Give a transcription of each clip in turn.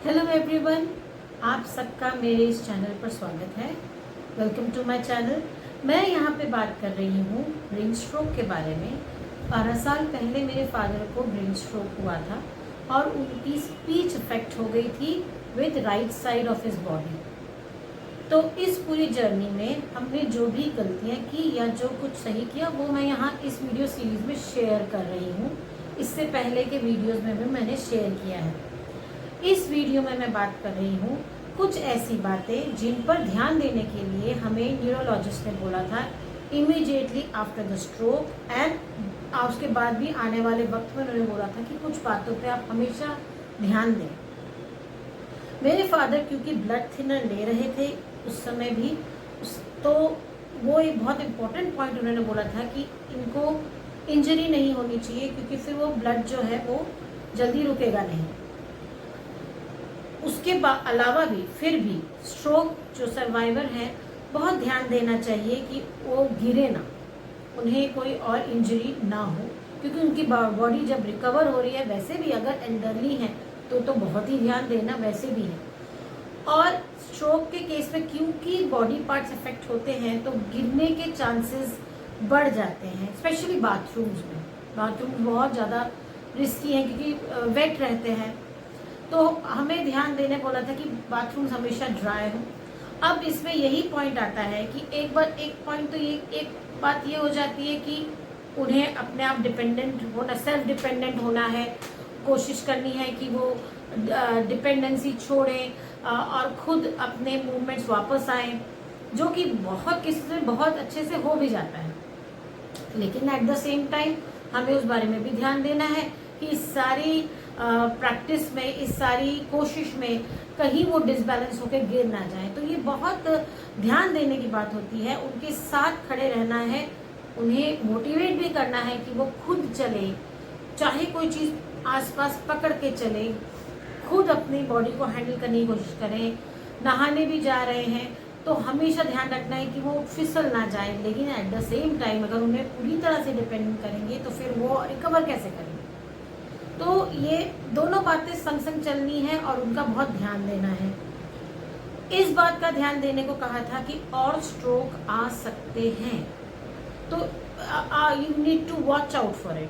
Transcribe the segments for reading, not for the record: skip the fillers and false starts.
Hello everyone, आप सबका मेरे इस चैनल पर स्वागत है। Welcome to my channel. मैं यहाँ पे बात कर रही हूँ ब्रेन स्ट्रोक के बारे में। 12 साल पहले मेरे फादर को ब्रेन स्ट्रोक हुआ था और उनकी स्पीच इफेक्ट हो गई थी with right side of his body. तो इस पूरी जर्नी में हमने जो भी गलतियाँ की या जो कुछ सही किया वो मैं यहाँ इस वीडियो सीरीज में शेयर कर रही हूँ। इससे पहले के वीडियोज़ में भी मैंने शेयर किया है। इस वीडियो में मैं बात कर रही हूँ कुछ ऐसी बातें जिन पर ध्यान देने के लिए हमें न्यूरोलॉजिस्ट ने बोला था immediately after the stroke and उसके बाद भी आने वाले वक्त में उन्होंने बोला था कि कुछ बातों पे आप हमेशा ध्यान दें। मेरे फादर क्योंकि ब्लड थिनर ले रहे थे उस समय भी तो वो एक बहुत इम्पोर्टेंट पॉइंट उन्होंने बोला था कि इनको इंजरी नहीं होनी चाहिए क्योंकि फिर वो ब्लड जो है वो जल्दी रुकेगा नहीं। उसके अलावा भी फिर भी स्ट्रोक जो सर्वाइवर हैं बहुत ध्यान देना चाहिए कि वो गिरे ना, उन्हें कोई और इंजरी ना हो क्योंकि उनकी बॉडी जब रिकवर हो रही है वैसे भी अगर एल्डरली हैं तो बहुत ही ध्यान देना वैसे भी है। और स्ट्रोक के केस में क्योंकि बॉडी पार्ट्स इफेक्ट होते हैं तो गिरने के चांसेस बढ़ जाते हैं, स्पेशली बाथरूम्स में। बाथरूम बहुत ज़्यादा रिस्की हैं क्योंकि वेट रहते हैं, तो हमें ध्यान देने बोला था कि बाथरूम्स हमेशा ड्राई हो। अब इसमें यही पॉइंट आता है कि एक बात ये हो जाती है कि उन्हें अपने आप डिपेंडेंट होना, सेल्फ डिपेंडेंट होना है, कोशिश करनी है कि वो डिपेंडेंसी छोड़ें और खुद अपने मूवमेंट्स वापस आएं, जो कि बहुत किसी से बहुत अच्छे से हो भी जाता है। लेकिन एट द सेम टाइम हमें उस बारे में भी ध्यान देना है कि इस सारी प्रैक्टिस में, इस सारी कोशिश में कहीं वो डिसबैलेंस होकर गिर ना जाए। तो ये बहुत ध्यान देने की बात होती है। उनके साथ खड़े रहना है, उन्हें मोटिवेट भी करना है कि वो खुद चले, चाहे कोई चीज़ आसपास पकड़ के चले, खुद अपनी बॉडी को हैंडल करने की कोशिश करें। नहाने भी जा रहे हैं तो हमेशा ध्यान रखना है कि वो फिसल ना जाए, लेकिन एट द सेम टाइम अगर उन्हें पूरी तरह से डिपेंड करेंगे तो फिर वो रिकवर कैसे करेंगे। तो ये दोनों बातें संग संग चलनी है और उनका बहुत ध्यान देना है। इस बात का ध्यान देने को कहा था कि और स्ट्रोक आ सकते हैं, तो you need to watch out for it.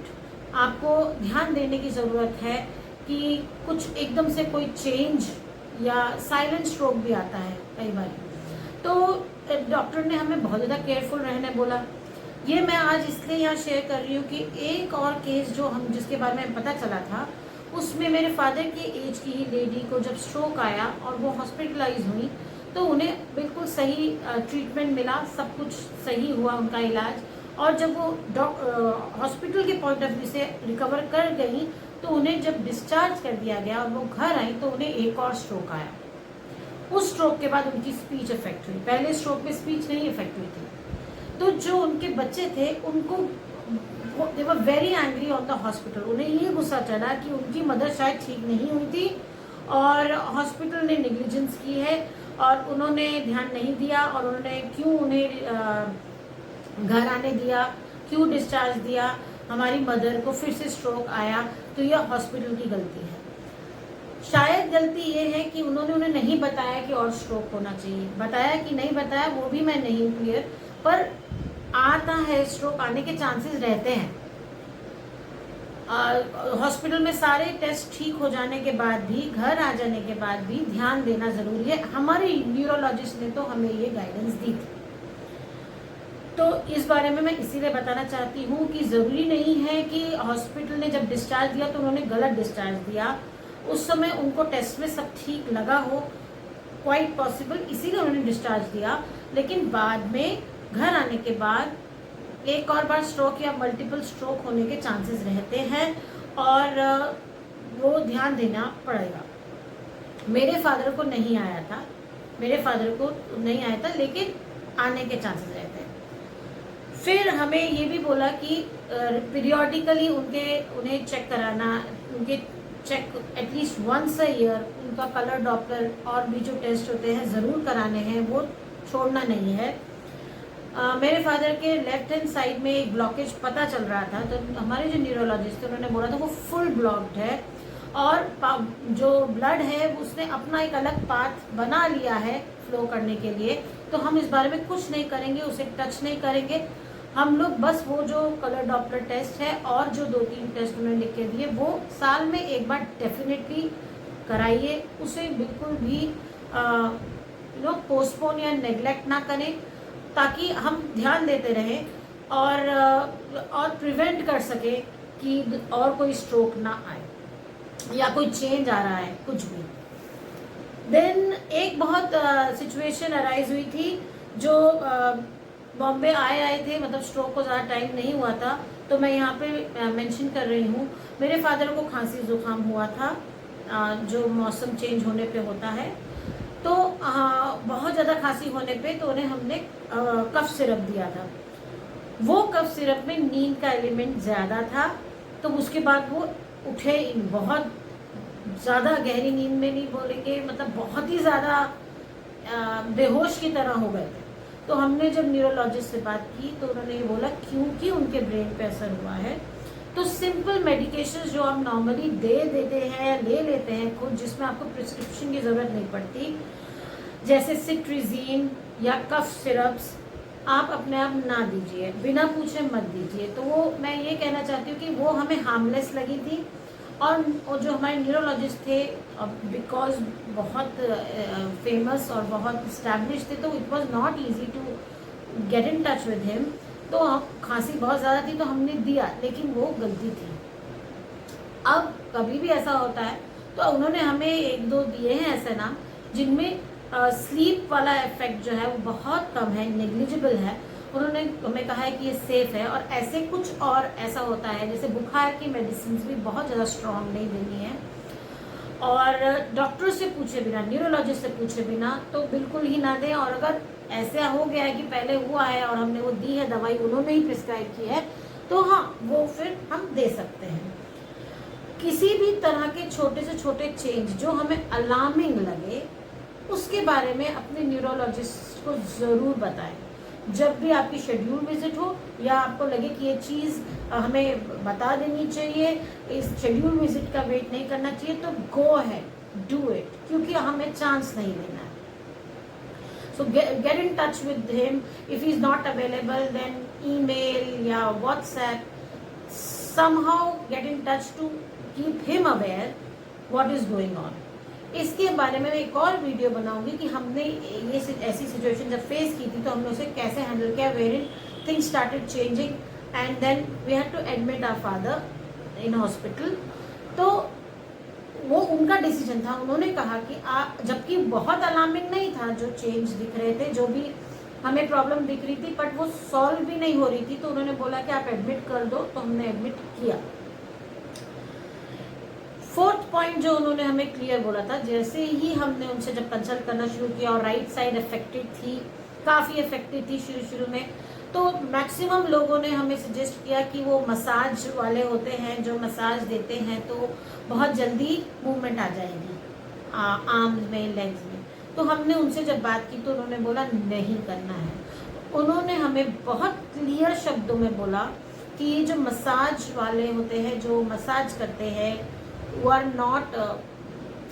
आपको ध्यान देने की ज़रूरत है कि कुछ एकदम से कोई चेंज या साइलेंट स्ट्रोक भी आता है कई बार। तो डॉक्टर ने हमें बहुत ज़्यादा केयरफुल रहने बोला। ये मैं आज इसलिए यहाँ शेयर कर रही हूँ कि एक और केस जो जिसके बारे में पता चला था, उसमें मेरे फादर की एज की ही लेडी को जब स्ट्रोक आया और वो हॉस्पिटलाइज हुई तो उन्हें बिल्कुल सही ट्रीटमेंट मिला, सब कुछ सही हुआ उनका इलाज। और जब वो हॉस्पिटल के पॉइंट ऑफ व्यू से रिकवर कर गई तो उन्हें जब डिस्चार्ज कर दिया गया और वो घर आई तो उन्हें एक और स्ट्रोक आया। उस स्ट्रोक के बाद उनकी स्पीच इफेक्ट हुई। पहले स्ट्रोक में स्पीच नहीं इफेक्ट हुई थी। तो जो उनके बच्चे थे उनको they were very angry on the hospital. उन्हें ये गुस्सा चढ़ा कि उनकी मदर शायद ठीक नहीं हुई थी और हॉस्पिटल ने नेग्लिजेंस की है और उन्होंने ध्यान नहीं दिया और उन्होंने क्यों उन्हें घर आने दिया, क्यों डिस्चार्ज दिया, हमारी मदर को फिर से स्ट्रोक आया। तो यह हॉस्पिटल की गलती है। शायद गलती ये है कि उन्होंने उन्हें नहीं बताया कि और स्ट्रोक होना चाहिए। बताया कि नहीं बताया वो भी मैं नहीं क्लियर, पर आता है, स्ट्रोक आने के चांसेस रहते हैं। हॉस्पिटल में सारे टेस्ट ठीक हो जाने के बाद भी, घर आ जाने के बाद भी ध्यान देना जरूरी है। हमारे न्यूरोलॉजिस्ट ने तो हमें ये गाइडेंस दी थी। तो इस बारे में मैं इसीलिए बताना चाहती हूँ कि ज़रूरी नहीं है कि हॉस्पिटल ने जब डिस्चार्ज दिया तो उन्होंने गलत डिस्चार्ज दिया। उस समय उनको टेस्ट में सब ठीक लगा हो, क्वाइट पॉसिबल, इसीलिए उन्होंने डिस्चार्ज दिया। लेकिन बाद में घर आने के बाद एक और बार स्ट्रोक या मल्टीपल स्ट्रोक होने के चांसेस रहते हैं और वो ध्यान देना पड़ेगा। मेरे फादर को नहीं आया था, लेकिन आने के चांसेस रहते हैं। फिर हमें ये भी बोला कि पीरियोडिकली उन्हें चेक कराना, उनके check at least once a year, उनका कलर डॉपलर और भी जो टेस्ट होते हैं ज़रूर कराने हैं, वो छोड़ना नहीं है। मेरे फादर के लेफ्ट हैंड साइड में एक ब्लॉकेज पता चल रहा था, तो हमारे जो न्यूरोलॉजिस्ट थे उन्होंने बोला था वो फुल ब्लॉक्ड है और जो ब्लड है उसने अपना एक अलग पाथ बना लिया है फ्लो करने के लिए, तो हम इस बारे में कुछ नहीं करेंगे, उसे टच नहीं करेंगे। हम लोग बस वो जो कलर डॉपलर टेस्ट है और जो 2-3 टेस्ट उन्होंने लिख के दिए वो साल में एक बार डेफिनेटली कराइए। उसे बिल्कुल भी पोस्टपोन या नेग्लेक्ट ना करें, ताकि हम ध्यान देते रहें और प्रिवेंट कर सके कि और कोई स्ट्रोक ना आए या कोई चेंज आ रहा है कुछ भी। देन एक बहुत सिचुएशन अराइज हुई थी, जो बॉम्बे आए थे, मतलब स्ट्रोक को ज़्यादा टाइम नहीं हुआ था, तो मैं यहाँ पे मेंशन कर रही हूँ। मेरे फादर को खांसी जुकाम हुआ था, जो मौसम चेंज होने पे होता है, तो बहुत ज़्यादा खांसी होने पे तो उन्हें हमने कफ सिरप दिया था। वो कफ सिरप में नींद का एलिमेंट ज़्यादा था, तो उसके बाद वो उठे बहुत ज़्यादा गहरी नींद में नहीं बोलेंगे, मतलब बहुत ही ज़्यादा बेहोश की तरह हो गए थे। तो हमने जब न्यूरोलॉजिस्ट से बात की तो उन्होंने ये बोला क्योंकि उनके ब्रेन पे असर हुआ है, तो सिंपल मेडिकेशन जो आप नॉर्मली दे देते हैं, ले लेते हैं खुद, जिसमें आपको प्रिस्क्रिप्शन की ज़रूरत नहीं पड़ती, जैसे सिट्रिजीन या कफ सिरप्स, आप अपने आप ना दीजिए, बिना पूछे मत दीजिए। तो वो मैं ये कहना चाहती हूँ कि वो हमें हार्मलेस लगी थी, और जो हमारे न्यूरोलॉजिस्ट थे, बिकॉज बहुत फेमस और बहुत इस्टेब्लिश थे, तो it was not easy to get in touch with him. तो खांसी बहुत ज़्यादा थी तो हमने दिया, लेकिन वो गलती थी। अब कभी भी ऐसा होता है तो उन्होंने हमें 1-2 दिए हैं ऐसे नाम, जिनमें स्लीप वाला इफेक्ट जो है वो बहुत कम है, नेग्लिजिबल है। उन्होंने हमें कहा है कि ये सेफ है। और ऐसे कुछ और ऐसा होता है, जैसे बुखार की मेडिसिन भी बहुत ज़्यादा स्ट्रॉन्ग नहीं देनी है, और डॉक्टर से पूछे बिना, न्यूरोलॉजिस्ट से पूछे बिना तो बिल्कुल ही ना दें। और अगर ऐसा हो गया है कि पहले हुआ है और हमने वो दी है दवाई, उन्होंने ही प्रिस्क्राइब की है, तो हाँ, वो फिर हम दे सकते हैं। किसी भी तरह के छोटे से छोटे चेंज जो हमें अलार्मिंग लगे, उसके बारे में अपने न्यूरोलॉजिस्ट को ज़रूर बताएं। जब भी आपकी शेड्यूल विजिट हो या आपको लगे कि ये चीज़ हमें बता देनी चाहिए, इस शेड्यूल विजिट का वेट नहीं करना चाहिए, तो गो अहेड, डू इट, क्योंकि हमें चांस नहीं लेना है। So get in touch with him, if he is not available then email या WhatsApp, somehow get in touch to keep him aware what is going on। इसके बारे में मैं एक और वीडियो बनाऊंगी कि हमने ये ऐसी सिचुएशन जब फेस की थी तो हमने उसे कैसे हैंडल किया, where things started changing and then we had to admit our father in hospital. तो वो उनका डिसीजन था। उन्होंने कहा कि जबकि बहुत अलार्मिंग नहीं था जो चेंज दिख रहे थे, जो भी हमें प्रॉब्लम दिख रही थी, बट वो सॉल्व भी नहीं हो रही थी, तो उन्होंने बोला कि आप एडमिट कर दो, तो हमने एडमिट किया। 4th पॉइंट जो उन्होंने हमें क्लियर बोला था, जैसे ही हमने उनसे जब कंसल्ट करना शुरू किया, और राइट साइड अफेक्टेड थी, काफ़ी अफेक्टेड थी शुरू में, तो मैक्सिमम लोगों ने हमें सजेस्ट किया कि वो मसाज वाले होते हैं जो मसाज देते हैं, तो बहुत जल्दी मूवमेंट आ जाएगी आर्म्स में, लेग्स में। तो हमने उनसे जब बात की तो उन्होंने बोला नहीं करना है। उन्होंने हमें बहुत क्लियर शब्दों में बोला कि ये जो मसाज वाले होते हैं, जो मसाज करते हैं, वो are not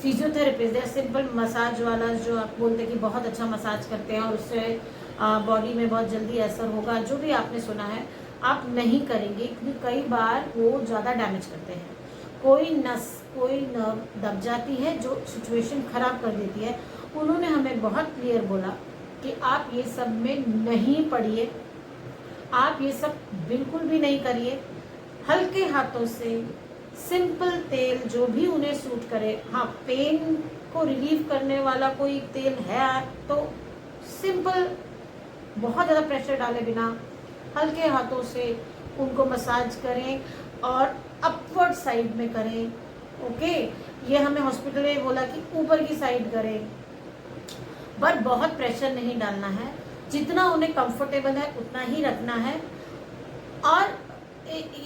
physiotherapist, they are simple massage वाला, जो आप बोलते हैं कि बहुत अच्छा मसाज करते हैं और उससे बॉडी में बहुत जल्दी असर होगा, जो भी आपने सुना है, आप नहीं करेंगे, क्योंकि कई बार वो ज़्यादा डैमेज करते हैं। कोई नस, कोई नर्व दब जाती है जो सिचुएशन ख़राब कर देती है। उन्होंने हमें बहुत क्लियर बोला कि आप ये सब में नहीं पड़िए, आप ये सब बिल्कुल भी नहीं करिए। हल्के हाथों से सिंपल तेल जो भी उन्हें सूट करे, हाँ, पेन को रिलीव करने वाला कोई तेल है तो सिंपल, बहुत ज़्यादा प्रेशर डाले बिना हल्के हाथों से उनको मसाज करें और अपवर्ड साइड में करें। ओके, ये हमें हॉस्पिटल में बोला कि ऊपर की साइड करें, पर बहुत प्रेशर नहीं डालना है, जितना उन्हें कंफर्टेबल है उतना ही रखना है, और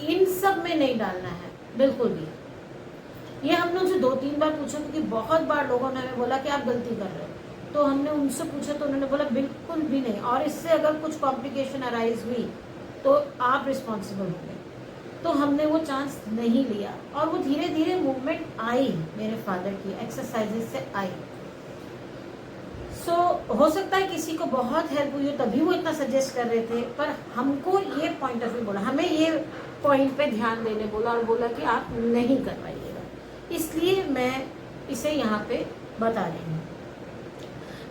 इन सब में नहीं डालना है बिल्कुल भी। ये हमने उनसे 2-3 बार पूछा, क्योंकि बहुत बार लोगों ने हमें बोला कि आप गलती कर रहे हो, तो हमने उनसे पूछा तो उन्होंने बोला बिल्कुल भी नहीं, और इससे अगर कुछ कॉम्प्लिकेशन अराइज हुई तो आप रिस्पॉन्सिबल होंगे। तो हमने वो चांस नहीं लिया और वो धीरे धीरे मूवमेंट आई मेरे फादर की, एक्सरसाइजेस से आई। हो सकता है किसी को बहुत हेल्प हुई हो तभी वो इतना सजेस्ट कर रहे थे, पर हमको ये पॉइंट ऑफ व्यू बोला, हमें ये पॉइंट पे ध्यान देने बोला और बोला कि आप नहीं करवाइएगा, इसलिए मैं इसे यहाँ पे बता रही हूँ।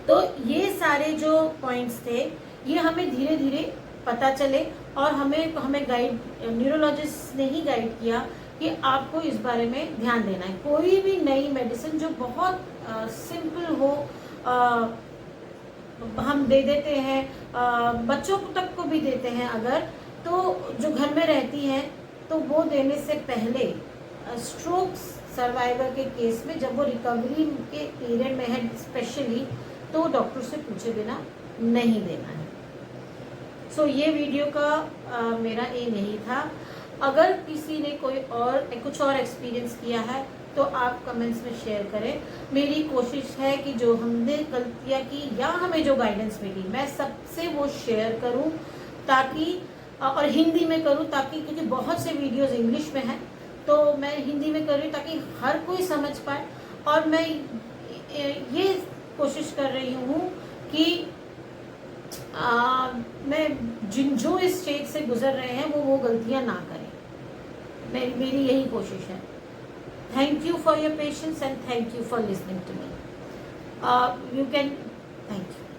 तो ये सारे जो पॉइंट्स थे ये हमें धीरे धीरे पता चले और हमें गाइड, न्यूरोलॉजिस्ट ने ही गाइड किया कि आपको इस बारे में ध्यान देना है। कोई भी नई मेडिसिन जो बहुत सिंपल हो हम दे देते हैं, बच्चों तक को भी देते हैं अगर, तो जो घर में रहती हैं तो वो देने से पहले स्ट्रोक सर्वाइवर के केस में जब वो रिकवरी के पीरियड में है स्पेशली, तो डॉक्टर से पूछे बिना नहीं देना है। ये वीडियो का मेरा एम यही था। अगर किसी ने कुछ और एक्सपीरियंस किया है तो आप कमेंट्स में शेयर करें। मेरी कोशिश है कि जो हमने गलतियाँ की या हमें जो गाइडेंस मिली मैं सबसे वो शेयर करूं, ताकि और हिंदी में करूं, ताकि क्योंकि बहुत से वीडियोस इंग्लिश में हैं तो मैं हिंदी में कर रही हूँ ताकि हर कोई समझ पाए। और मैं ये कोशिश कर रही हूँ कि मैं जो इस स्टेज से गुजर रहे हैं वो गलतियां ना करें, मेरी यही कोशिश है। Thank you for your patience and thank you for listening to me. You can, thank you.